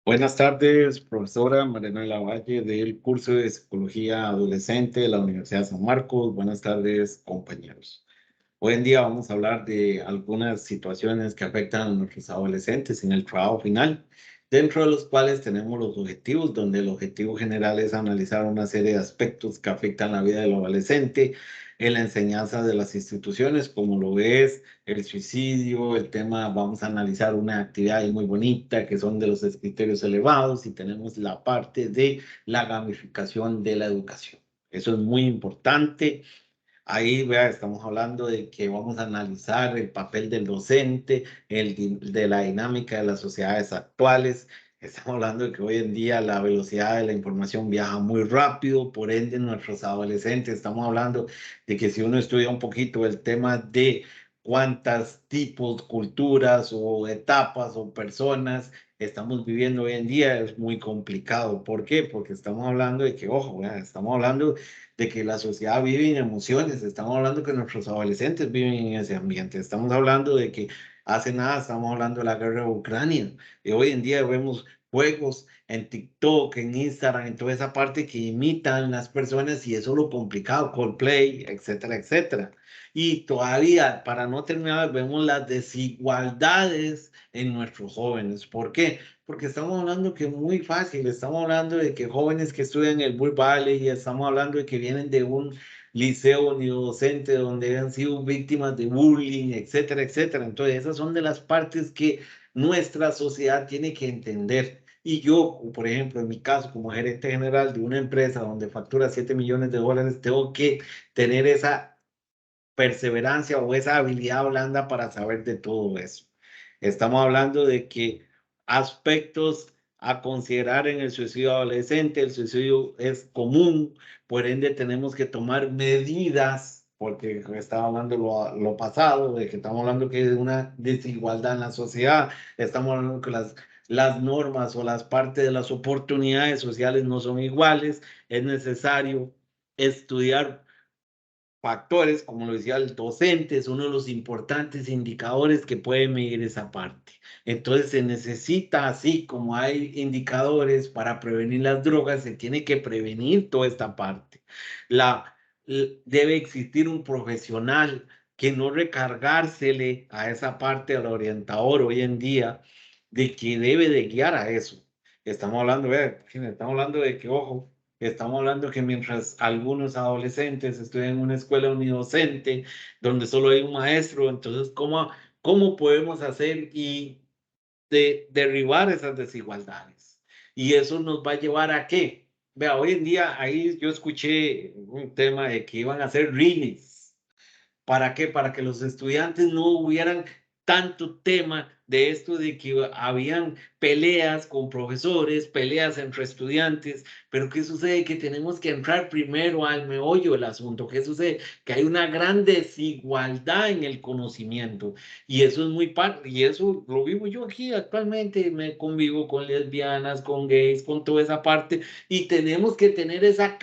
Buenas tardes, profesora Mariana Valle del curso de Psicología Adolescente de la Universidad de San Marcos. Buenas tardes, compañeros. Hoy en día vamos a hablar de algunas situaciones que afectan a nuestros adolescentes en el trabajo final, dentro de los cuales tenemos los objetivos, donde el objetivo general es analizar una serie de aspectos que afectan la vida del adolescente en la enseñanza de las instituciones, como lo es el suicidio, el tema, vamos a analizar una actividad muy bonita que son de los criterios elevados y tenemos la parte de la gamificación de la educación. Eso es muy importante. Ahí, vea, estamos hablando de que vamos a analizar el papel del docente, de la dinámica de las sociedades actuales. Estamos hablando de que hoy en día la velocidad de la información viaja muy rápido, por ende nuestros adolescentes, estamos hablando de que si uno estudia un poquito el tema de cuántos tipos, culturas o etapas o personas estamos viviendo hoy en día, es muy complicado. ¿Por qué? Porque estamos hablando de que, ojo, vea, estamos hablando de que la sociedad vive en emociones, estamos hablando que nuestros adolescentes viven en ese ambiente, estamos hablando de que hace nada estamos hablando de la guerra de Ucrania, y hoy en día vemos juegos en TikTok, en Instagram, en toda esa parte que imitan las personas y eso es lo complicado, Coldplay, etcétera, etcétera. Y todavía, para no terminar, vemos las desigualdades en nuestros jóvenes. ¿Por qué? Porque estamos hablando que es muy fácil, estamos hablando de que jóvenes que estudian en el Bull Valley y estamos hablando de que vienen de un liceo docente donde han sido víctimas de bullying, etcétera, etcétera. Entonces, esas son de las partes que nuestra sociedad tiene que entender. Y yo, por ejemplo, en mi caso, como gerente general de una empresa donde factura 7 millones de dólares, tengo que tener esa perseverancia o esa habilidad blanda para saber de todo eso. Estamos hablando de que aspectos a considerar en el suicidio adolescente, el suicidio es común, por ende tenemos que tomar medidas, porque estaba hablando lo pasado, de que estamos hablando que hay una desigualdad en la sociedad, estamos hablando que las normas o las partes de las oportunidades sociales no son iguales, es necesario estudiar factores, como lo decía el docente, es uno de los importantes indicadores que puede medir esa parte. Entonces se necesita, así como hay indicadores para prevenir las drogas, se tiene que prevenir toda esta parte. La, debe existir un profesional que no recargársele a esa parte al orientador hoy en día, de que debe de guiar a eso. Estamos hablando, estamos hablando de que, ojo, estamos hablando que mientras algunos adolescentes estudian en una escuela unidocente donde solo hay un maestro, entonces, ¿cómo podemos hacer y derribar esas desigualdades? Y eso nos va a llevar a qué. Vea, hoy en día ahí yo escuché un tema de que iban a hacer readings. ¿Para qué? Para que los estudiantes no hubieran tanto tema de esto de que habían peleas con profesores, peleas entre estudiantes, pero ¿qué sucede? Que tenemos que entrar primero al meollo del asunto. ¿Qué sucede? Que hay una gran desigualdad en el conocimiento y eso es muy parte, y eso lo vivo yo aquí actualmente, me convivo con lesbianas, con gays, con toda esa parte y tenemos que tener esa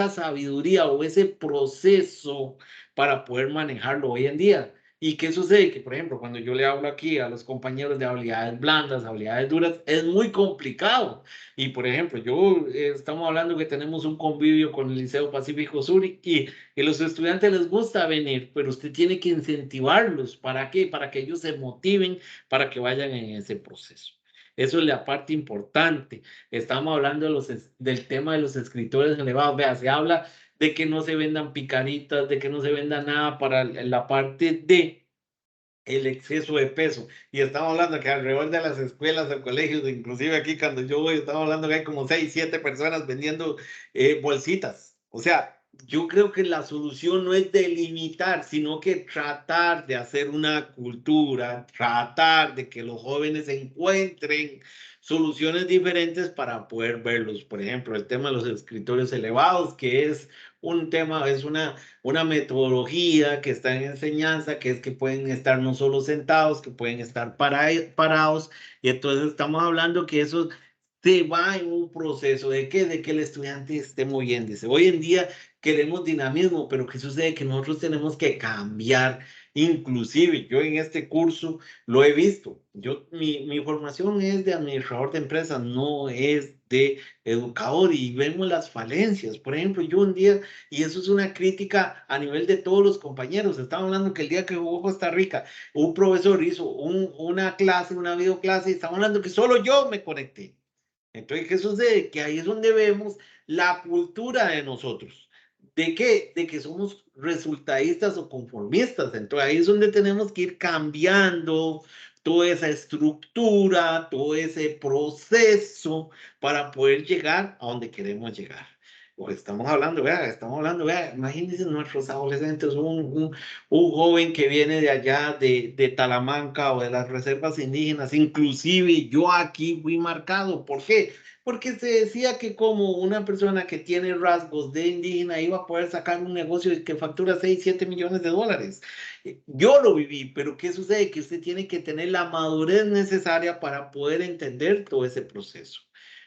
sabiduría o ese proceso para poder manejarlo hoy en día. ¿Y qué sucede? Que, por ejemplo, cuando yo le hablo aquí a los compañeros de habilidades blandas, habilidades duras, es muy complicado. Y, por ejemplo, estamos hablando que tenemos un convivio con el Liceo Pacífico Sur y los estudiantes les gusta venir, pero usted tiene que incentivarlos. ¿Para qué? Para que ellos se motiven, para que vayan en ese proceso. Eso es la parte importante. Estamos hablando del tema de los escritores elevados. Vea, se habla de que no se vendan picaritas, de que no se venda nada para la parte de el exceso de peso. Y estamos hablando que alrededor de las escuelas o colegios, inclusive aquí cuando yo voy, estamos hablando que hay como 6, 7 personas vendiendo bolsitas. O sea, yo creo que la solución no es delimitar, sino que tratar de hacer una cultura, tratar de que los jóvenes encuentren soluciones diferentes para poder verlos. Por ejemplo, el tema de los escritorios elevados, que es un tema, es una metodología que está en enseñanza, que es que pueden estar no solo sentados, que pueden estar parados, y entonces estamos hablando que eso se va en un proceso de que el estudiante esté moviéndose. Hoy en día queremos dinamismo, pero ¿qué sucede? Que nosotros tenemos que cambiar Inclusive yo en este curso lo he visto. Mi formación es de administrador de empresas, no es de educador, y vemos las falencias. Por ejemplo, yo un día, y eso es una crítica a nivel de todos los compañeros, estaba hablando que el día que jugó Costa Rica, un profesor hizo una clase, una videoclase, y estaba hablando que solo yo me conecté. Entonces, ¿qué sucede? Que ahí es donde vemos la cultura de nosotros. ¿De qué? De que somos resultadistas o conformistas. Entonces, ahí es donde tenemos que ir cambiando toda esa estructura, todo ese proceso para poder llegar a donde queremos llegar. O estamos hablando, vea, imagínense nuestros adolescentes, un joven que viene de allá, de Talamanca o de las reservas indígenas, inclusive yo aquí fui marcado. ¿Por qué? Porque se decía que como una persona que tiene rasgos de indígena iba a poder sacar un negocio que factura 6, 7 millones de dólares. Yo lo viví, pero ¿qué sucede? Que usted tiene que tener la madurez necesaria para poder entender todo ese proceso.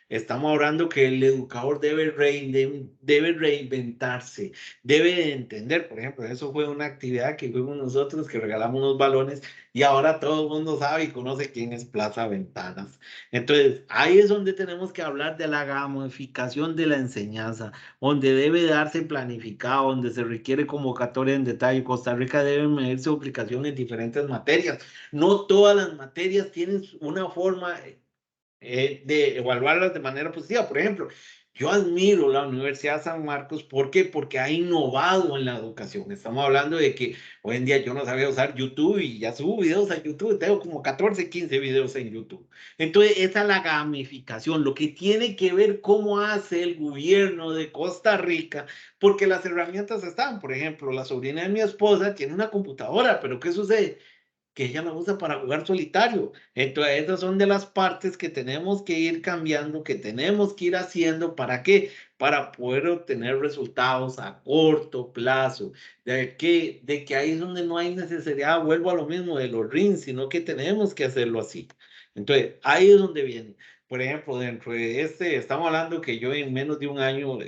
Estamos hablando que el educador debe reinventarse, debe de entender. Por ejemplo, eso fue una actividad que fuimos nosotros, que regalamos unos balones, y ahora todo el mundo sabe y conoce quién es Plaza Ventanas. Entonces, ahí es donde tenemos que hablar de la gamificación de la enseñanza, donde debe darse planificado, donde se requiere convocatoria en detalle. Costa Rica debe medir su aplicación en diferentes materias. No todas las materias tienen una forma de evaluarlas de manera positiva. Por ejemplo, yo admiro la Universidad San Marcos. ¿Por qué? Porque ha innovado en la educación. Estamos hablando de que hoy en día yo no sabía usar YouTube y ya subo videos a YouTube. Tengo como 14, 15 videos en YouTube. Entonces, esa es la gamificación, lo que tiene que ver cómo hace el gobierno de Costa Rica, porque las herramientas están. Por ejemplo, la sobrina de mi esposa tiene una computadora, pero ¿qué sucede? Que ella la usa para jugar solitario. Entonces, esas son de las partes que tenemos que ir cambiando, que tenemos que ir haciendo. ¿Para qué? Para poder obtener resultados a corto plazo. De que ahí es donde no hay necesidad, vuelvo a lo mismo de los rings, sino que tenemos que hacerlo así. Entonces, ahí es donde viene. Por ejemplo, dentro de estamos hablando que yo en menos de un año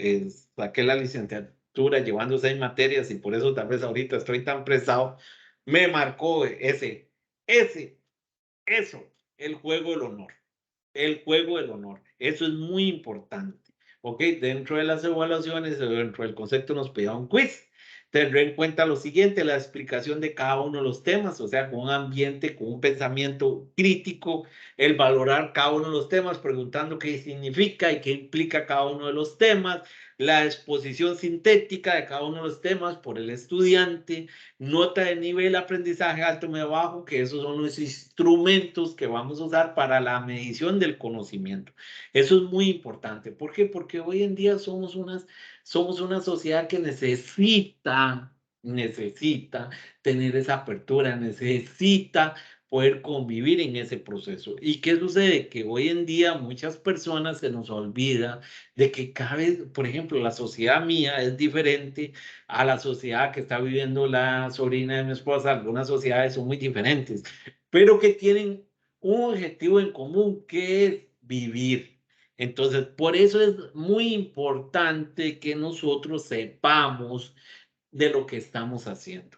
saqué la licenciatura llevando 6 materias, y por eso tal vez ahorita estoy tan presado. Me marcó ese, eso, el juego del honor. El juego del honor. Eso es muy importante. ¿Ok? Dentro de las evaluaciones, dentro del concepto, nos pedía un quiz. Tendré en cuenta lo siguiente: la explicación de cada uno de los temas, o sea, con un ambiente, con un pensamiento crítico, el valorar cada uno de los temas, preguntando qué significa y qué implica cada uno de los temas, la exposición sintética de cada uno de los temas por el estudiante, nota de nivel, aprendizaje alto, medio, bajo, que esos son los instrumentos que vamos a usar para la medición del conocimiento. Eso es muy importante. ¿Por qué? Porque hoy en día somos una sociedad que necesita tener esa apertura, necesita poder convivir en ese proceso. ¿Y qué sucede? Que hoy en día muchas personas se nos olvida de que cada vez, por ejemplo, la sociedad mía es diferente a la sociedad que está viviendo la sobrina de mi esposa. Algunas sociedades son muy diferentes, pero que tienen un objetivo en común, que es vivir. Entonces, por eso es muy importante que nosotros sepamos de lo que estamos haciendo.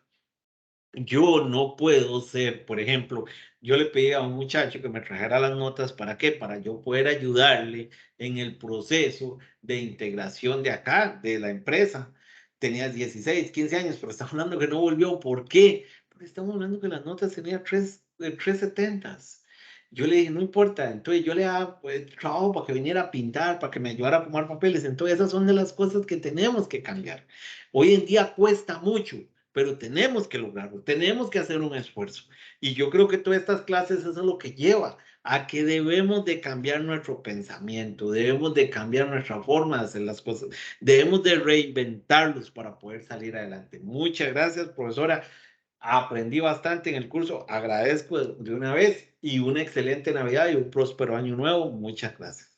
Yo no puedo ser, por ejemplo, yo le pedí a un muchacho que me trajera las notas. ¿Para qué? Para yo poder ayudarle en el proceso de integración de acá, de la empresa. Tenía 16, 15 años, pero estamos hablando que no volvió. ¿Por qué? Porque estamos hablando que las notas tenía 370. Yo le dije, no importa. Entonces yo le daba pues, trabajo para que viniera a pintar, para que me ayudara a tomar papeles. Entonces esas son de las cosas que tenemos que cambiar. Hoy en día cuesta mucho, pero tenemos que lograrlo, tenemos que hacer un esfuerzo. Y yo creo que todas estas clases, eso es lo que lleva a que debemos de cambiar nuestro pensamiento, debemos de cambiar nuestra forma de hacer las cosas, debemos de reinventarlos para poder salir adelante. Muchas gracias, profesora. Aprendí bastante en el curso, agradezco de una vez, y una excelente Navidad y un próspero año nuevo. Muchas gracias.